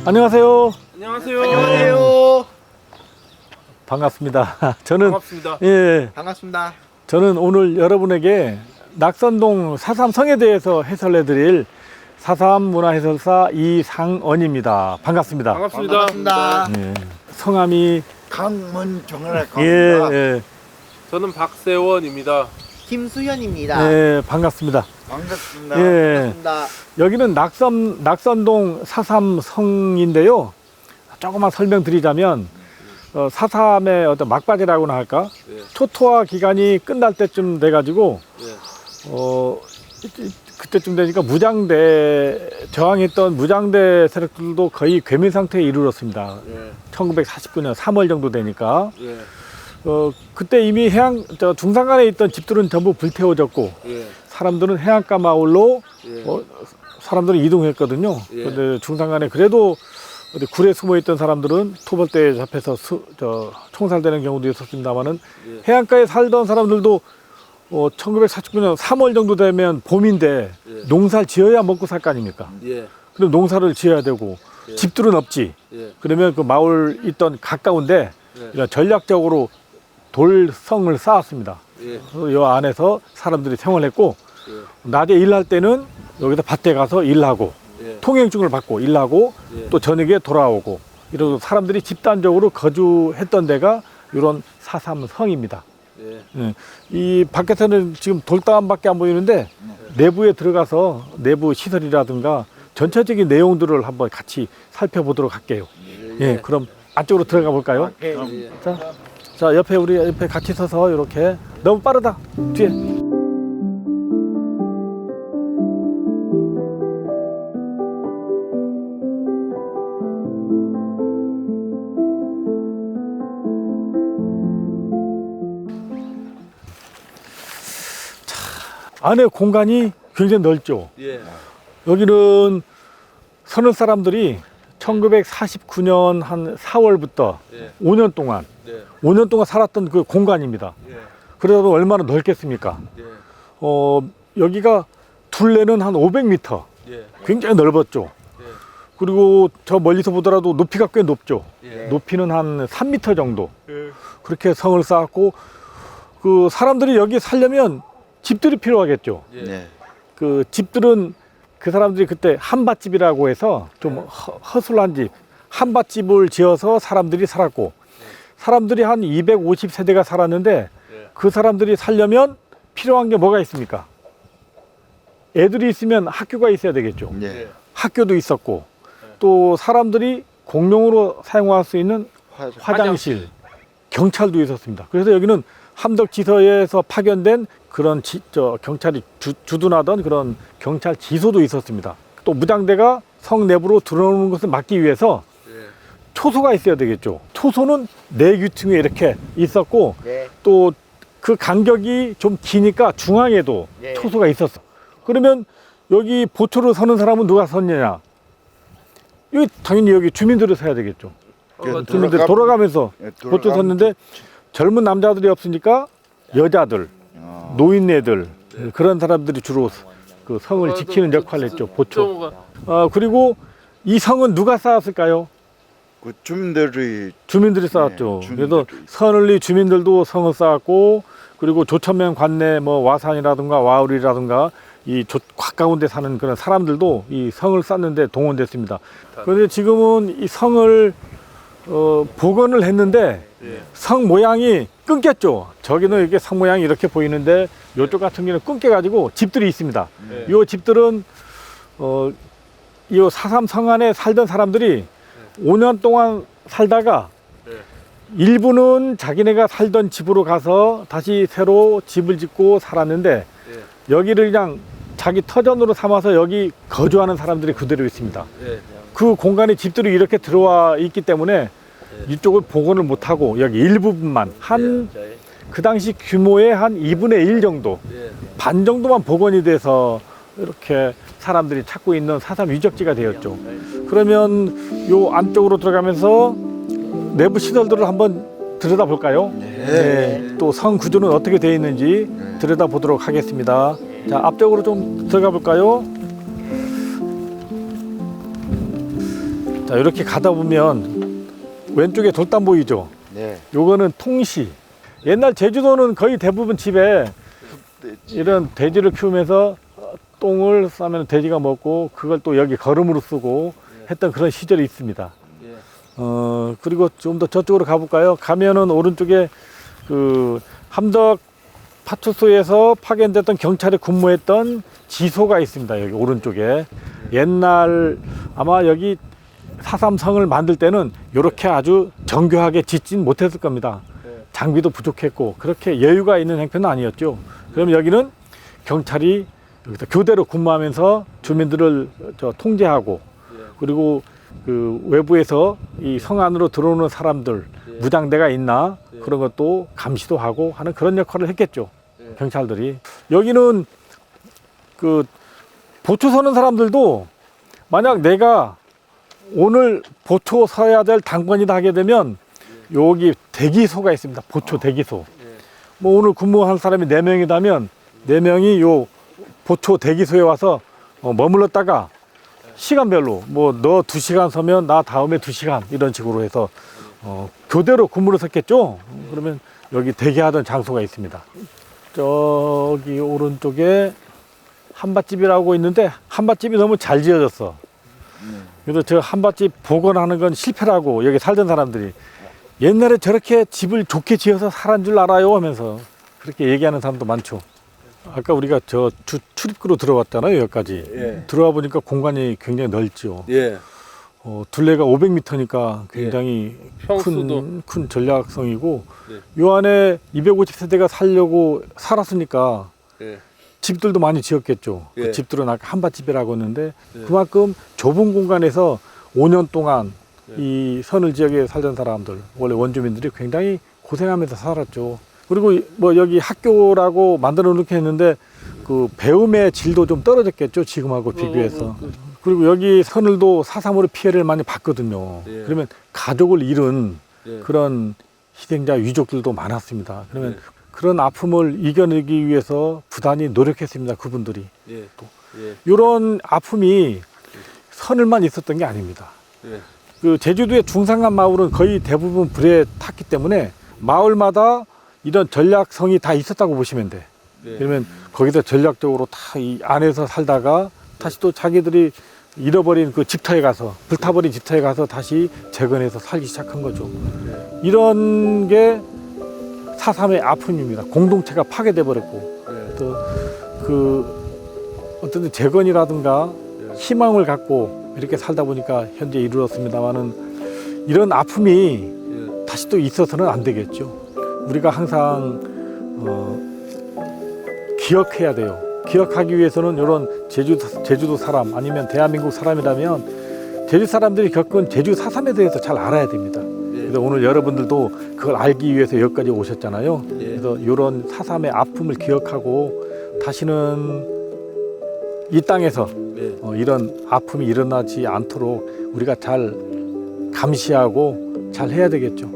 안녕하세요. 안녕하세요. 안녕하세요. 반갑습니다. 저는 반갑습니다. 예, 반갑습니다. 저는 오늘 여러분에게 낙선동 사삼성에 대해서 해설해드릴 사삼문화해설사 이상언입니다. 반갑습니다. 반갑습니다. 반갑습니다. 예, 성함이 강문정을 예, 갑니다. 예, 저는 박세원입니다. 김수현입니다. 예, 반갑습니다. 반갑습니다. 예. 반갑습니다. 여기는 낙선동 사삼성인데요. 조금만 설명드리자면 사삼의 어떤 막바지라고나 할까? 예. 초토화 기간이 끝날 때쯤 돼가지고 예. 그때쯤 되니까 저항했던 무장대 세력들도 거의 괴멸 상태에 이르렀습니다. 예. 1949년 3월 정도 되니까 예. 그때 이미 중산간에 있던 집들은 전부 불태워졌고 예. 사람들은 해안가 마을로 예. 사람들은 이동했거든요. 예. 근데 중산간에 그래도 어디 굴에 숨어 있던 사람들은 토벌대에 잡혀서 총살되는 경우도 있었습니다만은 예. 해안가에 살던 사람들도 1949년 3월 정도 되면 봄인데 예. 농사를 지어야 먹고 살 거 아닙니까? 예. 그럼 농사를 지어야 되고 예. 집들은 없지. 예. 그러면 그 마을 있던 가까운데 예. 이런 전략적으로 돌성을 쌓았습니다. 예. 그래서 이 안에서 사람들이 생활했고 예. 낮에 일할 때는 여기서 밭에 가서 일하고 예. 통행증을 받고 일하고 예. 또 저녁에 돌아오고 이런 사람들이 집단적으로 거주했던 데가 이런 사삼성입니다. 예. 예. 이 밖에서는 지금 돌담밖에 안 보이는데 내부에 들어가서 내부 시설이라든가 전체적인 내용들을 한번 같이 살펴보도록 할게요. 예, 그럼 안쪽으로 들어가 볼까요? 예. 자, 우리 옆에 같이 서서 이렇게. 너무 빠르다. 뒤에. 안에 공간이 굉장히 넓죠. 예. 여기는 서늘 사람들이 1949년 한 4월부터 예. 5년 동안 네. 5년 동안 살았던 그 공간입니다. 예. 그래도 얼마나 넓겠습니까? 예. 여기가 둘레는 한 500m. 예. 굉장히 넓었죠. 예. 그리고 저 멀리서 보더라도 높이가 꽤 높죠. 예. 높이는 한 3m 정도. 예. 그렇게 성을 쌓았고 그 사람들이 여기 살려면 집들이 필요하겠죠. 예. 네. 그 집들은 그 사람들이 그때 한밭집이라고 해서 좀 허술한 집, 한밭집을 지어서 사람들이 살았고 사람들이 한 250세대가 살았는데 예. 그 사람들이 살려면 필요한 게 뭐가 있습니까? 애들이 있으면 학교가 있어야 되겠죠. 네. 예. 학교도 있었고 또 사람들이 공용으로 사용할 수 있는 화장실, 경찰도 있었습니다. 그래서 여기는 함덕지서에서 파견된 그런 경찰이 주둔하던 그런 경찰 지소도 있었습니다. 또 무장대가 성 내부로 들어오는 것을 막기 위해서 예. 초소가 있어야 되겠죠. 초소는 4규층에 이렇게 있었고 네. 또 그 간격이 좀 기니까 중앙에도 네. 초소가 있었어. 그러면 여기 보초로 서는 사람은 누가 섰느냐? 여기 당연히 여기 주민들이 서야 되겠죠. 주민들 돌아가면서 보초 섰는데 젊은 남자들이 없으니까 여자들, 노인네들 그런 사람들이 주로 그 성을 지키는 역할을 했죠. 보초. 그리고 이 성은 누가 쌓았을까요? 그 주민들이 주민들이 쌓았죠. 네, 그래서 주민들이. 서늘리 주민들도 성을 쌓았고 그리고 조천면 관내 뭐 와산이라든가 와울이라든가 가까운 데 사는 그런 사람들도 이 성을 쌓는데 동원됐습니다. 그런데 지금은 이 성을 복원을 했는데 예. 성 모양이 끊겼죠. 저기는 이렇게 성 모양이 이렇게 보이는데 이쪽 같은 경우는 끊겨가지고 집들이 있습니다. 예. 이 집들은 이 사삼성 안에 살던 사람들이 5년 동안 살다가 예. 일부는 자기네가 살던 집으로 가서 다시 새로 집을 짓고 살았는데 예. 여기를 그냥 자기 터전으로 삼아서 여기 거주하는 사람들이 그대로 있습니다. 예. 그 공간에 집들이 이렇게 들어와 있기 때문에 이쪽을 복원을 못하고 여기 일부분만 그 당시 규모의 한 2분의 1 정도 예. 반 정도만 복원이 돼서 이렇게 사람들이 찾고 있는 사삼 유적지가 되었죠. 그러면 요 안쪽으로 들어가면서 내부 시설들을 한번 들여다볼까요? 네. 또 성 구조는 어떻게 되어 있는지 들여다보도록 하겠습니다. 자, 앞쪽으로 좀 들어가 볼까요? 자, 이렇게 가다 보면 왼쪽에 돌담 보이죠? 네. 요거는 통시. 옛날 제주도는 거의 대부분 집에 이런 돼지를 키우면서 똥을 싸면 돼지가 먹고 그걸 또 여기 거름으로 쓰고 했던 그런 시절이 있습니다. 그리고 좀 더 저쪽으로 가볼까요? 가면은 오른쪽에 그 함덕 파출소에서 파견됐던 경찰에 근무했던 지소가 있습니다. 여기 오른쪽에. 옛날 아마 여기 4.3성을 만들 때는 이렇게 아주 정교하게 짓진 못했을 겁니다. 장비도 부족했고 그렇게 여유가 있는 행편은 아니었죠. 그럼 여기는 경찰이 여기서 교대로 근무하면서 주민들을 통제하고 그리고 그 외부에서 이 성 안으로 들어오는 사람들 무장대가 있나 그런 것도 감시도 하고 하는 그런 역할을 했겠죠. 경찰들이. 여기는 그 보초 서는 사람들도 만약 내가 오늘 보초 서야 될 당번이다 하게 되면 여기 대기소가 있습니다. 보초 대기소. 뭐 오늘 근무한 사람이 4명이라면 4명이 요 보초 대기소에 와서 머물렀다가 시간별로 뭐 너 2시간 서면 나 다음에 2시간 이런 식으로 해서 교대로 근무를 섰겠죠. 그러면 여기 대기하던 장소가 있습니다. 저기 오른쪽에 한밭집이라고 있는데 한밭집이 너무 잘 지어졌어. 그래서 저 한밭집 복원하는 건 실패라고 여기 살던 사람들이 옛날에 저렇게 집을 좋게 지어서 살았는 줄 알아요 하면서 그렇게 얘기하는 사람도 많죠. 아까 우리가 저 출입구로 들어왔잖아요. 여기까지. 들어와 보니까 공간이 굉장히 넓죠. 둘레가 500m니까 굉장히 큰 전략성이고 요 안에 250세대가 살려고 살았으니까 집들도 많이 지었겠죠. 그 집들은 아까 한밭집이라고 했는데 그만큼 좁은 공간에서 5년 동안 이 선을 지역에 살던 사람들 원래 원주민들이 굉장히 고생하면서 살았죠. 그리고 뭐 여기 학교라고 만들어 놓게 했는데 그 배움의 질도 좀 떨어졌겠죠. 지금하고 비교해서. 그리고 여기 선을도 4.3으로 피해를 많이 봤거든요. 그러면 가족을 잃은 그런 희생자 유족들도 많았습니다. 그러면 그런 아픔을 이겨내기 위해서 부단히 노력했습니다. 그분들이. 이런 아픔이 선을만 있었던 게 아닙니다. 그 제주도의 중산간 마을은 거의 대부분 불에 탔기 때문에 마을마다 이런 전략성이 다 있었다고 보시면 돼. 그러면 거기서 전략적으로 다 이 안에서 살다가 다시 또 자기들이 잃어버린 그 집터에 가서 불타버린 집터에 가서 다시 재건해서 살기 시작한 거죠. 이런 게 4.3의 아픔입니다. 공동체가 파괴돼 버렸고 또 그 어떤 재건이라든가 희망을 갖고 이렇게 살다 보니까 현재 이루어졌습니다만은 이런 아픔이 다시 또 있어서는 안 되겠죠. 우리가 항상 기억해야 돼요. 기억하기 위해서는 이런 제주도 사람 아니면 대한민국 사람이라면 제주 사람들이 겪은 제주 4.3에 대해서 잘 알아야 됩니다. 그래서 오늘 여러분들도 그걸 알기 위해서 여기까지 오셨잖아요. 그래서 이런 4.3의 아픔을 기억하고 다시는 이 땅에서 이런 아픔이 일어나지 않도록 우리가 잘 감시하고 잘 해야 되겠죠.